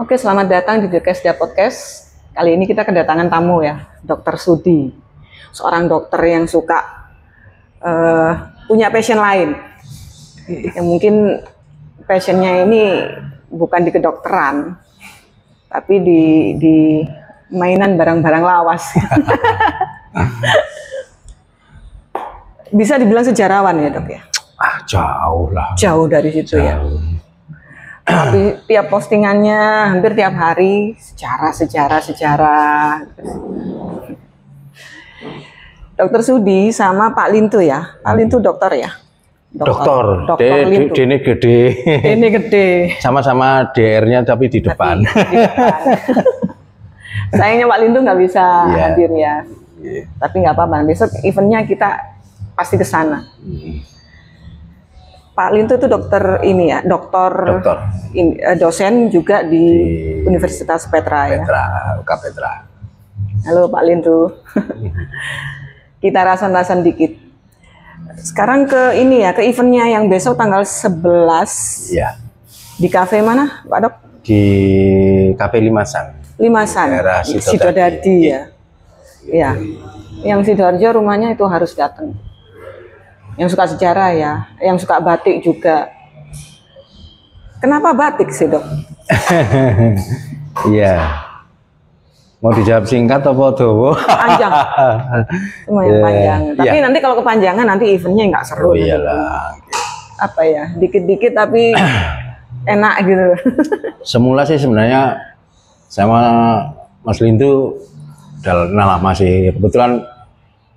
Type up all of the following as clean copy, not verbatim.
Oke, selamat datang di The Kesda Podcast. Kali ini kita kedatangan tamu ya, Dr. Sudi. Seorang dokter yang suka punya passion lain. Yang mungkin passionnya ini bukan di kedokteran, tapi di mainan barang-barang lawas. Bisa dibilang sejarawan ya dok ya? Jauh lah. Jauh dari situ ya. Tapi tiap postingannya hampir tiap hari sejarah. Dokter Sudi sama Pak Lintu ya. Pak Lintu dokter ya. Dokter Lintu. Dene gede. Dene gede. Sama-sama DR-nya tapi di depan. Di depan. Sayangnya Pak Lintu nggak bisa hadir ya. Tapi nggak apa-apa. Besok eventnya kita pasti ke sana. Pak Lintu itu dokter ini ya, dokter. Dosen juga di Universitas Petra ya. Petra. Halo Pak Lintu. Kita rasan-rasan dikit. Sekarang ke ini ya, ke eventnya yang besok tanggal 11. Iya. Di kafe mana, Pak Dok? Di Kafe Limasan. Daerah Sidodadi ya. Iya. Yang Sidoarjo rumahnya itu harus datang. Yang suka sejarah ya, yang suka batik juga. Kenapa batik sih dok? Iya. Mau dijawab singkat apa dowo? Panjang. Lumayan panjang. Tapi nanti kalau kepanjangan nanti eventnya nggak seru. Oh iyalah. Apa ya, dikit-dikit tapi enak gitu. Semula sih sebenarnya sama Mas Lintu udah lama sih. Kebetulan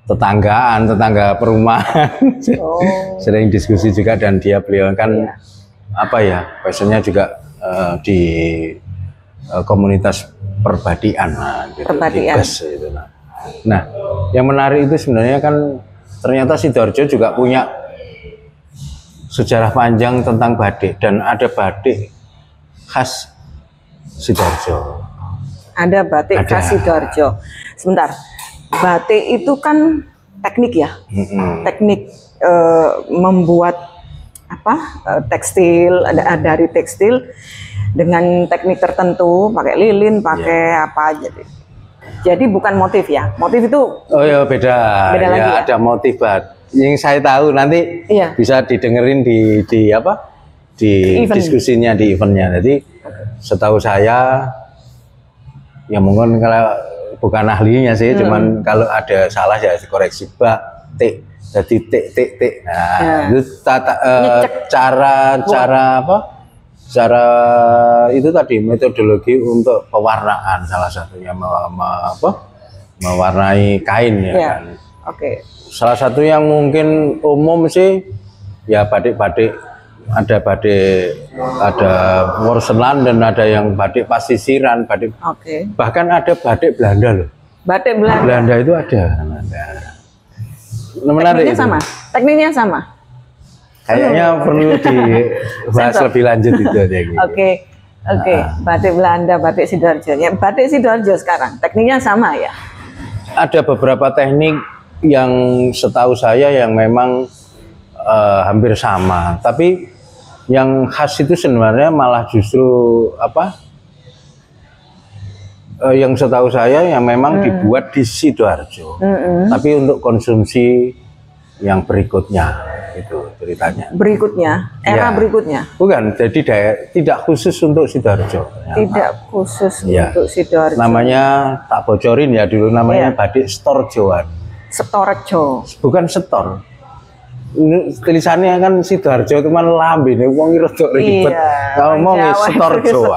tetangga perumahan. Sering diskusi juga dan beliau kan apa ya, passionnya juga di komunitas perbadian, gitu, perbadian. Gitu. Nah, yang menarik itu sebenarnya kan ternyata Sidoarjo juga punya sejarah panjang tentang batik dan ada batik khas Sidoarjo. Ada batik khas Sidoarjo. Sebentar. Batik itu kan teknik ya, teknik membuat tekstil, dari tekstil dengan teknik tertentu, pakai lilin, pakai apa jadi. Jadi bukan motif ya, motif itu. Oh ya beda lagi ya. Ada motif yang saya tahu nanti bisa didengerin di diskusinya di eventnya. Jadi setahu saya ya mungkin kalau bukan ahlinya sih, cuman kalau ada salah ya dikoreksi batik, jadi tik. Nah, itu cara itu tadi metodologi untuk pewarnaan salah satunya mewarnai kain ya kan. Oke. Salah satu yang mungkin umum sih ya batik-batik, ada porselan dan ada yang batik pasisiran, batik. Bahkan ada batik Belanda loh. Batik Belanda. Belanda itu ada. Tekniknya sama. Tekniknya sama. Kayaknya perlu dibahas lebih lanjut itu aja. Gitu. Oke. Batik Belanda, batik Sidoarjo. Ya, batik Sidoarjo sekarang tekniknya sama ya. Ada beberapa teknik yang setahu saya yang memang hampir sama, tapi yang khas itu sebenarnya malah justru yang setahu saya yang memang dibuat di Sidoarjo, tapi untuk konsumsi yang berikutnya itu ceritanya. Berikutnya, era berikutnya. Bukan, jadi tidak khusus untuk Sidoarjo. Tidak khusus untuk Sidoarjo. Namanya tak bocorin ya dulu namanya batik Storjoan. Storjo. Bukan setor. Tulisannya kan Sidoarjo itu kan lambe nih wong rada ribet. Ngomongnya Storjo.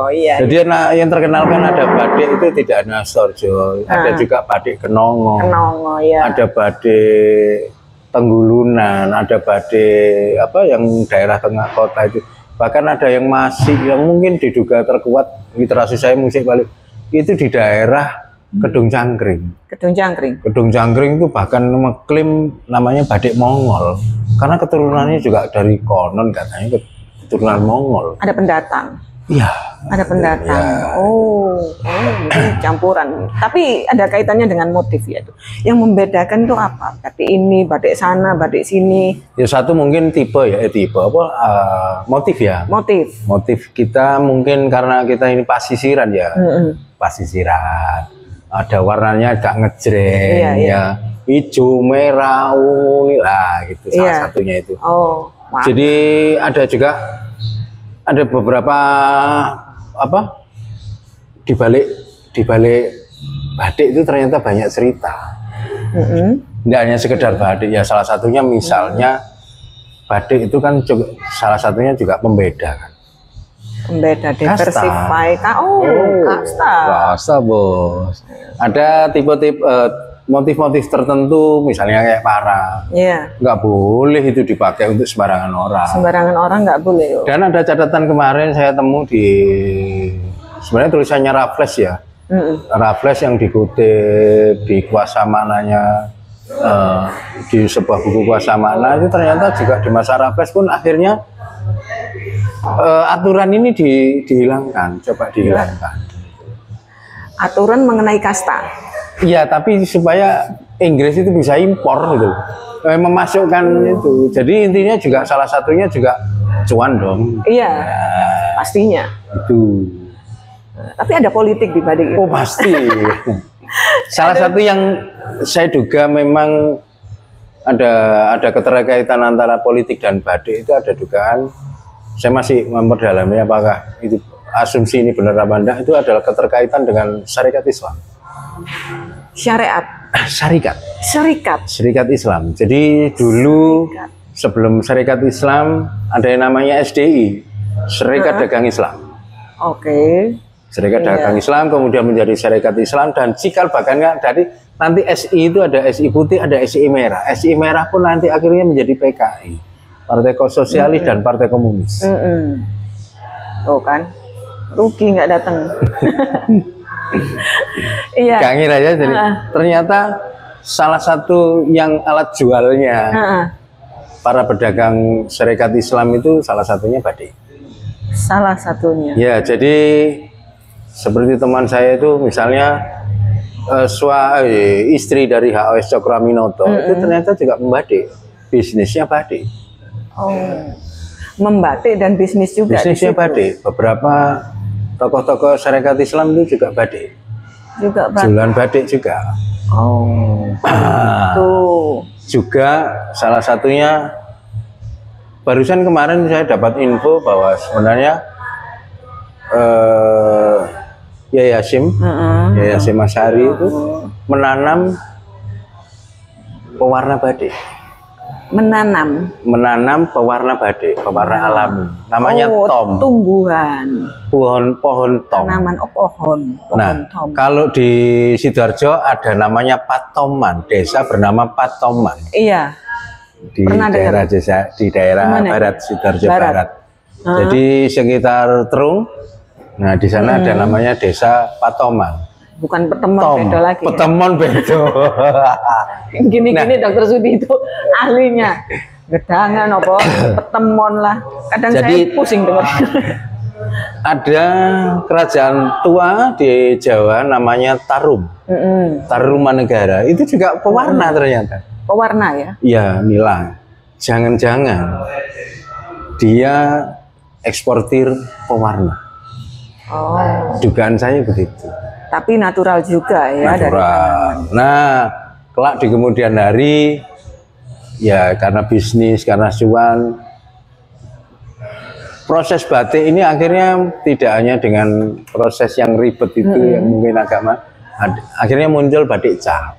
Iya. Jadi yang terkenal kan ada batik itu tidak hanya Storjo, ada juga batik Kenongo. Ada batik Tenggulunan, ada batik yang daerah tengah kota itu. Bahkan ada yang yang mungkin diduga terkuat literasi saya musik balik itu di daerah Kedung Cangkring. Kedung Cangkring itu bahkan mengklaim namanya batik Mongol karena keturunannya juga dari konon katanya keturunan Mongol. Ada pendatang. Iya. Ada pendatang. Ya. Ini campuran. Tapi ada kaitannya dengan motif ya itu. Yang membedakan itu apa? Batik ini, batik sana, batik sini. Ya satu mungkin tipe ya, tipe apa? Motif ya. Motif kita mungkin karena kita ini pasisiran ya. Pasisiran. Ada warnanya agak ngejreng ya. Hijau, merah, ungu lah gitu salah satunya itu. Jadi ada juga beberapa apa di balik batik itu ternyata banyak cerita. Tidak hanya sekedar batik ya, salah satunya misalnya batik itu kan juga, salah satunya juga pembeda kan. Pembeda, diversify. Kasta bos. Ada tipe-tipe motif-motif tertentu, misalnya kayak parang, nggak boleh itu dipakai untuk sembarangan orang. Sembarangan orang nggak boleh. Dan ada catatan kemarin saya temu di, sebenarnya tulisannya Raffles ya, Raffles yang dikutip di kuasa maknanya, di sebuah buku kuasa makna itu ternyata juga di masa Raffles pun akhirnya aturan ini dihilangkan, coba dihilangkan. Aturan mengenai kasta. Iya, tapi supaya Inggris itu bisa impor gitu, memasukkan itu. Jadi intinya juga salah satunya juga cuan dong. Iya, pastinya. Itu. Tapi ada politik di balik itu. Oh pasti. Salah satu yang saya duga memang ada keterkaitan antara politik dan badik itu ada dugaan. Saya masih memperdalami apakah itu asumsi ini benar apa enggak, itu adalah keterkaitan dengan syariat Islam. Syarikat Islam. Jadi dulu sebelum syarikat Islam ada yang namanya SDI, Syarikat Dagang Islam. Syarikat Dagang Islam kemudian menjadi Syarikat Islam, dan cikal bakalnya dari nanti SI itu ada SI putih, ada SI merah. SI merah pun nanti akhirnya menjadi PKI, Partai Sosialis dan Partai Komunis. Oh kan, rugi nggak datang. Iya. Gak ngira ya, jadi ternyata salah satu yang alat jualnya para pedagang syarikat Islam itu salah satunya batik. Salah satunya. Ya, jadi seperti teman saya itu misalnya istri dari HOS Cokroaminoto itu ternyata juga membatik, bisnisnya batik. Membatik dan bisnis juga. Bisnisnya batik. Beberapa tokoh-tokoh syarikat Islam itu juga batik. Jualan batik juga. Itu juga salah satunya barusan kemarin saya dapat info bahwa sebenarnya Yai Hasyim Asy'ari itu menanam pewarna batik. Menanam pewarna batik, pewarna alami. Namanya tom. Tumbuhan. Pohon tom. Tanaman pohon tom. Kalau di Sidoarjo ada namanya Patoman, desa bernama Patoman. Iya. Di daerah barat Sidoarjo Barat. Jadi sekitar Terung. Nah, di sana ada namanya desa Patoman. Bukan Petemon, beda lagi. Petemon beda. Gini-gini Dokter Sudi itu ahlinya. Gedangan apa? Petemon lah. Kadang saya pusing dengar. Ada kerajaan tua di Jawa namanya Tarum. Tarumanegara. Itu juga pewarna ternyata. Pewarna ya? Iya, Mila. Jangan-jangan dia eksportir pewarna. Dugaan saya begitu. Tapi natural juga ya. Natural. Nah, kelak di kemudian hari ya karena bisnis, karena cuan, proses batik ini akhirnya tidak hanya dengan proses yang ribet itu yang mungkin agama, akhirnya muncul batik cap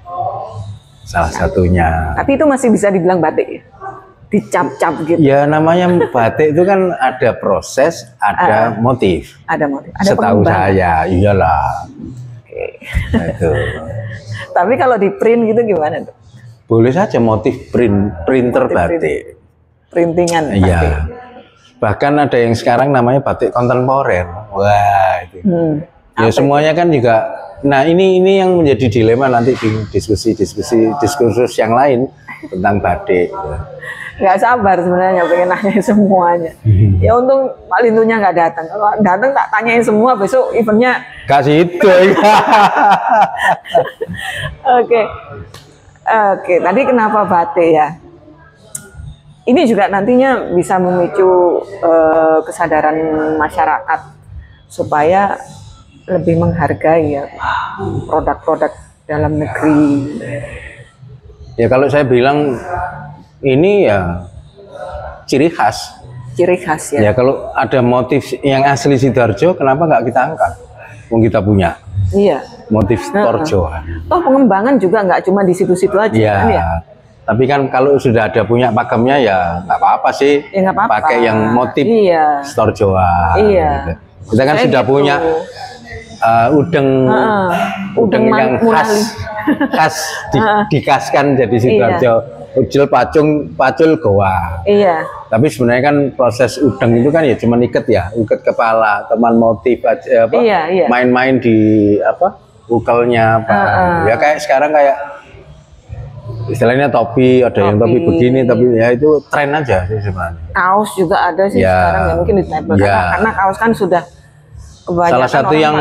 salah satunya. Tapi itu masih bisa dibilang batik ya? Dicap-cap gitu. Ya namanya batik itu kan ada proses, ada motif. Ada motif. Ada setahu saya, iyalah. Nah, itu. Tapi kalau di print gitu gimana tuh? Boleh saja motif printer batik. Printingan batik. Iya. Bahkan ada yang sekarang namanya batik kontemporer. Wah, itu. Ya semuanya kan juga. Nah, ini yang menjadi dilema nanti di diskursus yang lain. tentang batik. Nggak sabar sebenarnya pengen nanya semuanya. Ya untung Pak Lintunya nggak datang. Kalau datang tak tanyain semua, besok eventnya kasih itu. Oke. Tadi kenapa batik ya? Ini juga nantinya bisa memicu kesadaran masyarakat supaya lebih menghargai ya produk-produk dalam negeri. Ya kalau saya bilang ini ya ciri khas. Ciri khas ya. Ya kalau ada motif yang asli Sidoarjo, kenapa nggak kita angkat? Wong kita punya. Iya. Motif Torjoan. Toh pengembangan juga nggak cuma di situ-situ aja ya, kan ya. Tapi kan kalau sudah ada punya pakemnya ya nggak apa-apa sih. Ya, nggak apa-apa. Pakai yang motif Torjoan. Iya. Gitu. Kita kan sudah gitu. Punya udeng yang khas dikaskan jadi Sidoarjo. Ujul pacul goa. Iya. Tapi sebenarnya kan proses udeng itu kan ya cuma iket kepala, teman motif aja apa? Iya. Main-main di apa? Ukelnya apa. Ya kayak sekarang kayak istilahnya topi, ada yang topi begini, tapi ya itu tren aja sih sebenarnya. Kaos juga ada sih sekarang ya mungkin ditempel karena kaos kan sudah kebanyakan salah satu yang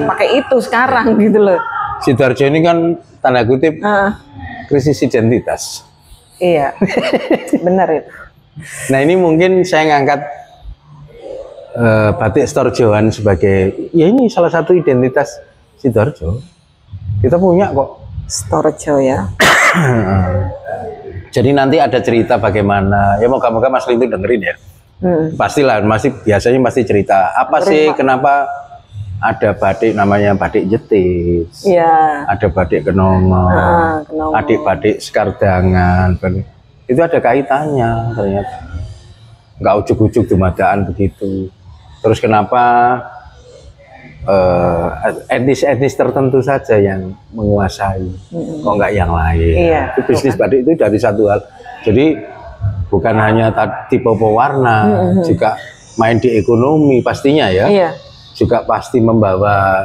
pakai itu sekarang gitu loh. Sidoarjo ini kan tanda kutip krisis identitas. Iya, benar itu. Nah ini mungkin saya ngangkat batik Torjoan sebagai ya ini salah satu identitas Sidoarjo. Kita punya kok Torjo ya. Jadi nanti ada cerita bagaimana ya moga-moga Mas Lintu dengerin ya. Pastilah biasanya pasti cerita apa dengerin, sih Pak. Kenapa ada batik namanya batik Jetis, ya. Ada batik Kenongo, adik batik Sekardangan, itu ada kaitannya ternyata. Nggak ujuk-ujuk dumadaan begitu. Terus kenapa etnis tertentu saja yang menguasai, kok nggak yang lain? Iya, itu bisnis batik itu dari satu hal. Jadi bukan hanya tipe pewarna, juga main di ekonomi pastinya ya. Iya. Juga pasti membawa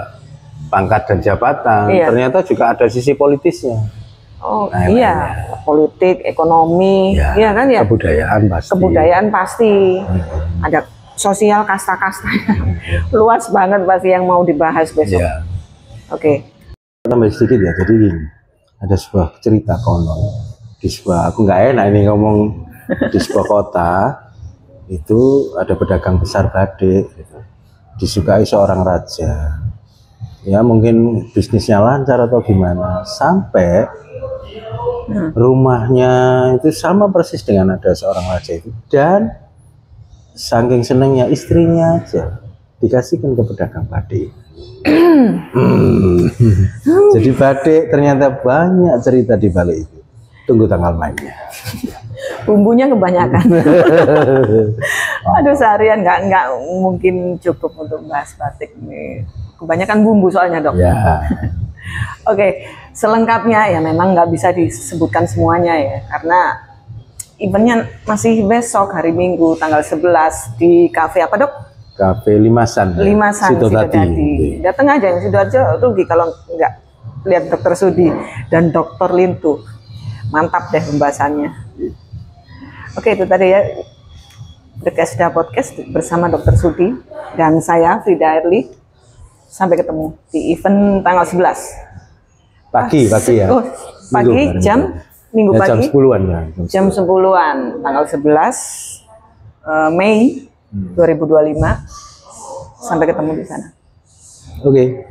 pangkat dan jabatan. Ternyata juga ada sisi politisnya. Oh iya, politik, ekonomi, iya kan ya. Kebudayaan pasti. Kebudayaan pasti. Ada sosial kasta-kastanya. Luas banget pasti yang mau dibahas besok. Oke. Tambah sedikit ya. Jadi gini, ada sebuah cerita konon di sebuah, aku nggak enak ini ngomong, di sebuah kota itu ada pedagang besar batik. Gitu. Disukai seorang raja, ya mungkin bisnisnya lancar atau gimana, sampai rumahnya itu sama persis dengan ada seorang raja itu, dan saking senengnya istrinya aja dikasihkan ke pedagang batik. Jadi batik ternyata banyak cerita di balik itu. Tunggu tanggal mainnya. Bumbunya kebanyakan. Aduh seharian nggak mungkin cukup untuk bahas batik nih. Kebanyakan bumbu soalnya dok. Ya. Oke, selengkapnya ya memang nggak bisa disebutkan semuanya ya, karena eventnya masih besok hari Minggu tanggal 11 di kafe apa dok? Kafe Limasan. Limasan Sidodadi. Datang aja yang Sidoarjo rugi kalau nggak lihat Dokter Sudi dan Dokter Lintu. Mantap deh pembahasannya. Oke, itu tadi ya The Kesda Podcast bersama Dokter Sudi dan saya Frida Airly. Sampai ketemu di event tanggal 11. Pagi ya. Oh, pagi Minggu pagi. Jam 10-an ya. Jam 10-an tanggal 11 Mei 2025. Sampai ketemu di sana. Oke.